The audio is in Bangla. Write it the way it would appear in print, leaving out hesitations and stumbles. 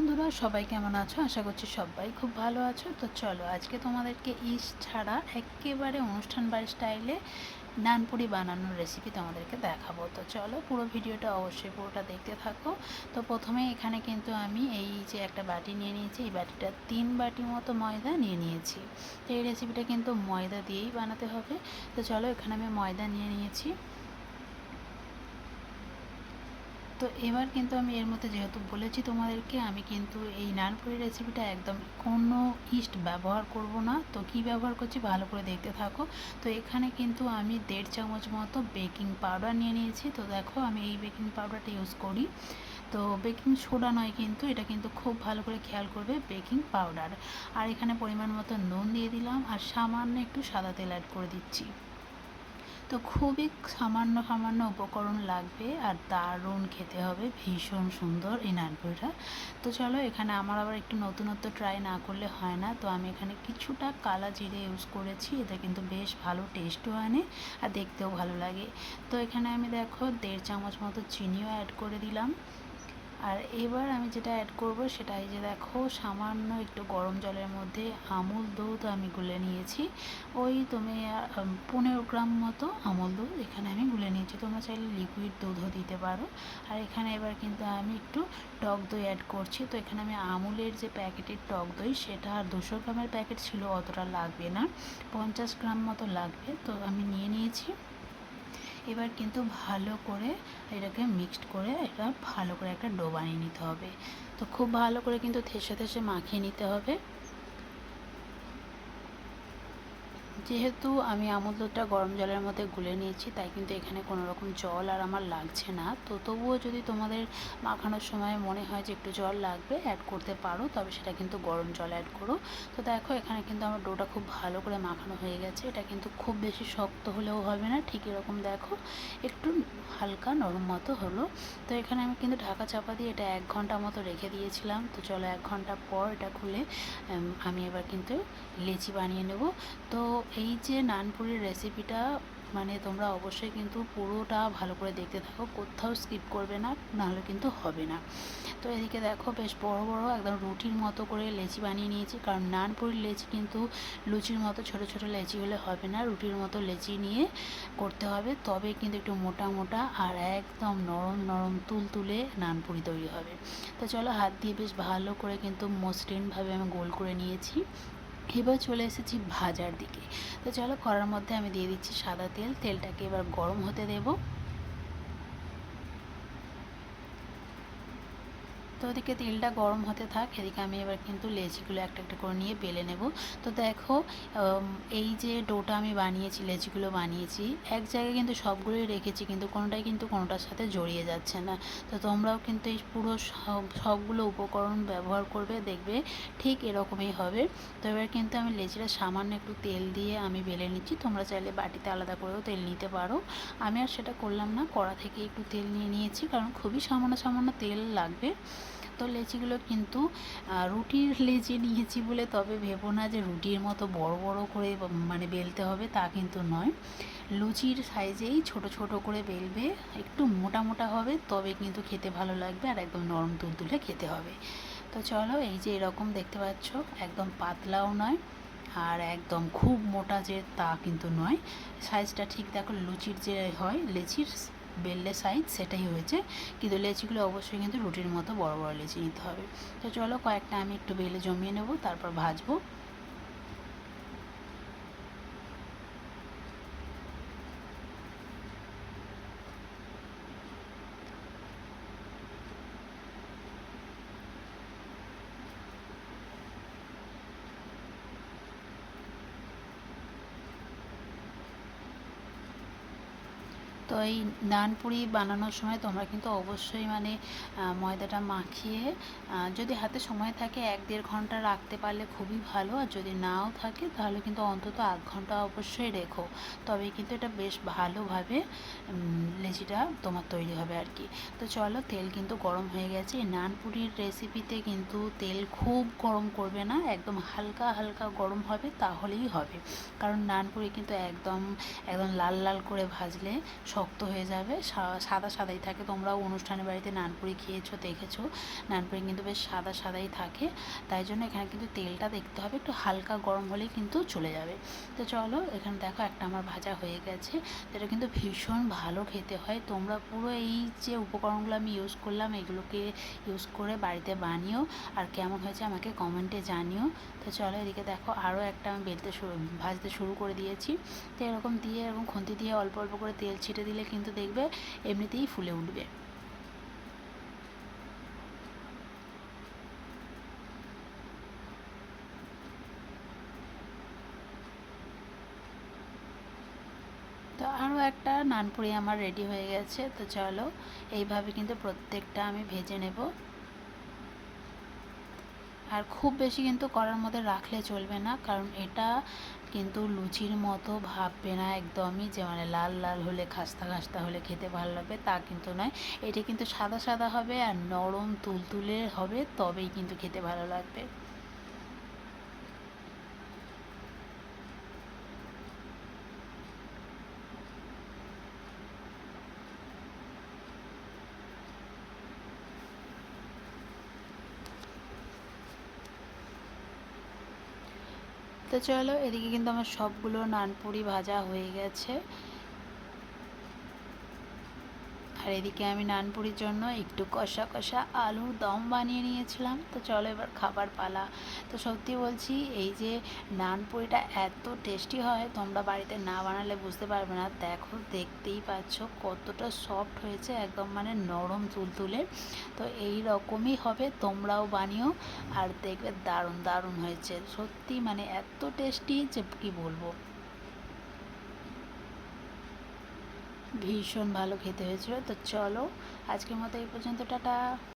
বন্ধুরা, সবাই কেমন আছো? আশা করছি সবাই খুব ভালো আছো। তো চলো আজকে তোমাদেরকে ইস্ট ছাড়া একেবারে অনুষ্ঠান বাড়ির স্টাইলে নানপুরি বানানোর রেসিপি তোমাদেরকে দেখাবো। তো চলো পুরো ভিডিওটা অবশ্যই পুরোটা দেখতে থাকো। তো প্রথমে এখানে কিন্তু আমি এই যে একটা বাটি নিয়ে নিয়েছি, এই বাটিটা 3 বাটি মতো ময়দা নিয়ে নিয়েছি। তো এই রেসিপিটা কিন্তু ময়দা দিয়েই বানাতে হবে। তো চলো এখানে আমি ময়দা নিয়ে নিয়েছি। তো এবার কিন্তু আমি এর মধ্যে যেহেতু বলেছি তোমাদেরকে, আমি কিন্তু এই নানপুরি রেসিপিটা একদম কোনো ইস্ট ব্যবহার করব না। তো কি ব্যবহার করছি ভালো করে দেখতে থাকো। তো এখানে কিন্তু আমি 1.5 চামচ মতো বেকিং পাউডার নিয়ে নিয়েছি। তো দেখো আমি এই বেকিং পাউডারটা ইউজ করি। তো বেকিং সোডা নয়, কিন্তু এটা কিন্তু খুব ভালো করে খেয়াল করবে, বেকিং পাউডার। আর এখানে পরিমাণ মতো নুন দিয়ে দিলাম, আর সামান্য একটু সাদা তেল অ্যাড করে দিচ্ছি। তো খুবই সামান্য সামান্য উপকরণ লাগবে, আর দারুণ খেতে হবে, ভীষণ সুন্দর এই নানপুরিটা। তো চলো এখানে আমার আবার একটু নতুনত্ব ট্রাই না করলে হয় না। তো আমি এখানে কিছুটা কালা জিরে ইউজ করেছি, এটা কিন্তু বেশ ভালো টেস্টও আনে আর দেখতেও ভালো লাগে। তো এখানে আমি দেখো 1.5 চামচ মতো চিনিও অ্যাড করে দিলাম। আর এবার আমি যেটা অ্যাড করব সেটা এই যে দেখো, সামান্য একটু গরম জলের মধ্যে আমুল দুধ আমি গুলে নিয়েছি। ওই তুমি 15 গ্রাম মতো আমুল দুধ এখানে আমি গুলে নিয়েছি, তোমরা চাইলে লিকুইড দুধও দিতে পারো। আর এখানে এবার কিন্তু আমি একটু টক দই অ্যাড করছি। তো এখানে আমি আমুলের যে প্যাকেটের টক দই, সেটা আর 200 গ্রামের প্যাকেট ছিল, অতটা লাগবে না, 50 গ্রাম মতো লাগবে। তো আমি নিয়ে নিয়েছি। এবার কিন্তু ভালো করে এটাকে মিক্সড করে এটা ভালো করে একটা ডো বানিয়ে নিতে হবে। তো খুব ভালো করে কিন্তু থেসে থেসে মাখিয়ে নিতে হবে। যেহেতু আমি আমুল দুধটা গরম জলের মধ্যে গুলে নিয়েছি, তাই কিন্তু এখানে কোনো রকম জল আর আমার লাগছে না। তো তবুও যদি তোমাদের মাখানোর সময় মনে হয় যে একটু জল লাগবে, অ্যাড করতে পারো, তবে সেটা কিন্তু গরম জল অ্যাড করো। তো দেখো এখানে কিন্তু আমার ডোটা খুব ভালো করে মাখানো হয়ে গেছে। এটা কিন্তু খুব বেশি শক্ত হলেও হবে না, ঠিক এরকম দেখো একটু হালকা নরম মতো হলো। তো এখানে আমি কিন্তু ঢাকা চাপা দিয়ে এটা 1 ঘন্টা মতো রেখে দিয়েছিলাম। তো চলো 1 ঘন্টা পর এটা খুলে আমি এবার কিন্তু লেচি বানিয়ে নেব। তো এই যে নানপুরির রেসিপিটা, মানে তোমরা অবশ্যই কিন্তু পুরোটা ভালো করে দেখতে থাকো, কোথাও স্কিপ করবে না, নাহলে কিন্তু হবে না। তো এদিকে দেখো বেশ বড় বড় একদম রুটির মতো করে লেচি বানিয়ে নিয়েছি, কারণ নানপুরির লেচি কিন্তু লুচির মতো ছোট ছোট লেচি হলে হবে না, রুটির মতো লেচি নিয়ে করতে হবে, তবে কিন্তু একটু মোটা মোটা আর একদম নরম নরম তুলতুলে নানপুরি তৈরি হবে। তো চলো হাত দিয়ে বেশ ভালো করে কিন্তু মসৃণভাবে আমি গোল করে নিয়েছি। এবার চলে এসেছি ভাজার দিকে। তো চলো কড়ার মধ্যে আমি দিয়ে দিচ্ছি সাদা তেল। তেলটাকে এবার গরম হতে দেবো। তো ওদিকে তেলটা গরম হতে থাক, এদিকে আমি এবার কিন্তু লেচিগুলো একটা একটা করে নিয়ে বেলে নেব। তো দেখো এই যে ডোটা আমি বানিয়েছি, লেচিগুলো বানিয়েছি, এক জায়গায় কিন্তু সবগুলোই রেখেছি, কিন্তু কোনোটাই কিন্তু কোনোটার সাথে জড়িয়ে যাচ্ছে না। তো তোমরাও কিন্তু এই পুরো সবগুলো উপকরণ ব্যবহার করবে, দেখবে ঠিক এরকমই হবে। তো এবার কিন্তু আমি লেচিটা সামান্য একটু তেল দিয়ে আমি বেলে নিচ্ছি, তোমরা চাইলে বাটিতে আলাদা করেও তেল নিতে পারো। আমি আর সেটা করলাম না, কড়া থেকে একটু তেল নিয়ে নিয়েছি, কারণ খুবই সামান্য সামান্য তেল লাগবে। তো লেচিগুলো কিন্তু রুটির লেচি নিয়েছি বলে তবে ভেবো না যে রুটির মতো বড় বড় করে মানে বেলতে হবে, তা কিন্তু নয়। লুচির সাইজেই ছোট ছোট করে বেলবে, একটু মোটা মোটা হবে, তবে কিন্তু খেতে ভালো লাগবে, আর একদম নরম তুলতুলে খেতে হবে। তো চলো এই যে এরকম দেখতে পাচ্ছ, একদম পাতলাও নয় আর একদম খুব মোটা যে তা কিন্তু নয়, সাইজটা ঠিক দেখো লুচির যে হয় লেচির বেললে সাইজ সেটাই হয়েছে। কিন্তু লেচিগুলো অবশ্যই কিন্তু রুটির মতো বড় বড় লেচি নিতে হবে। তো চলো কয়েকটা আমি একটু বেলে জমিয়ে নেব, তারপর ভাজবো। তো এই নানপুরি বানানোর সময় তোমরা কিন্তু অবশ্যই মানে ময়দাটা মাখিয়ে যদি হাতে সময় থাকে 1-1.5 ঘন্টা রাখতে পারলে খুবই ভালো, আর যদি নাও থাকে তাহলে কিন্তু অন্তত 1/2 ঘন্টা অবশ্যই রেখো, তবে কিন্তু এটা বেশ ভালোভাবে লেচিটা তোমার তৈরি হবে আর কি। তো চলো তেল কিন্তু গরম হয়ে গেছে। এই নানপুরির রেসিপিতে কিন্তু তেল খুব গরম করবে না, একদম হালকা হালকা গরম হবে, তাহলেই হবে। কারণ নানপুরি কিন্তু একদম একদম লাল লাল করে ভাজলে শক্ত হয়ে যাবে, সাদা সাদাই থাকে। তোমরাও অনুষ্ঠানের বাড়িতে নানপুরি খেয়েছো, দেখেছো, নানপুরি কিন্তু বেশ সাদা সাদাই থাকে। তাই জন্য এখানে কিন্তু তেলটা দেখতে হবে একটু হালকা গরম হলেই কিন্তু চলে যাবে। তো চলো, এখানে দেখো একটা আমার ভাজা হয়ে গেছে। এটা কিন্তু ভীষণ ভালো খেতে হয়। তোমরা পুরো এই যে উপকরণগুলো আমি ইউজ করলাম এগুলোকে ইউজ করে বাড়িতে বানিও, আর কেমন হয়েছে আমাকে কমেন্টে জানিও। তো চলো, এদিকে দেখো আরও একটা আমি ভাজতে শুরু করে দিয়েছি। তো এরকম দিয়ে, এরকম খুন্তি দিয়ে অল্প অল্প করে তেল ছিটে দিলে কিন্তু দেখবে এমনিতেই ফুলে উঠবে। তো আরও একটা নানপুরি আমার রেডি হয়ে গেছে। তো চলো, এইভাবে কিন্তু প্রত্যেকটা আমি ভেজে নেব। আর খুব বেশি কিন্তু কড়ার মধ্যে রাখলে চলবে না, কারণ এটা কিন্তু লুচির মতো ভাববে না একদমই, যে মানে লাল লাল হলে খাস্তা খাস্তা হলে খেতে ভালো লাগবে, তা কিন্তু নয়। এটা কিন্তু সাদা সাদা হবে আর নরম তুলতুলে হবে, তবেই কিন্তু খেতে ভালো লাগবে। তো চলো, এদিকে কিন্তু আমার সবগুলো নানপুরি ভাজা হয়ে গেছে। আর এদিকে আমি নানপুরির জন্য একটু কষা কষা আলুর দম বানিয়ে নিয়েছিলাম। তো চলো, এবার খাবার পালা। তো সত্যি বলছি, এই যে নানপুরিটা এত টেস্টি হয়, তোমরা বাড়িতে না বানালে বুঝতে পারবে না। দেখো, দেখতেই পাচ্ছ কতটা সফট হয়েছে, একদম মানে নরম তুলতুলে। তো এই রকমই হবে, তোমরাও বানিও আর দেখবে দারুণ দারুণ হয়েছে সত্যি, মানে এত টেস্টি যে কী বলবো। ভীষণ ভালো খেতে হয়েছিল। তো চলো, আজকের মতো এই পর্যন্ত, টাটা।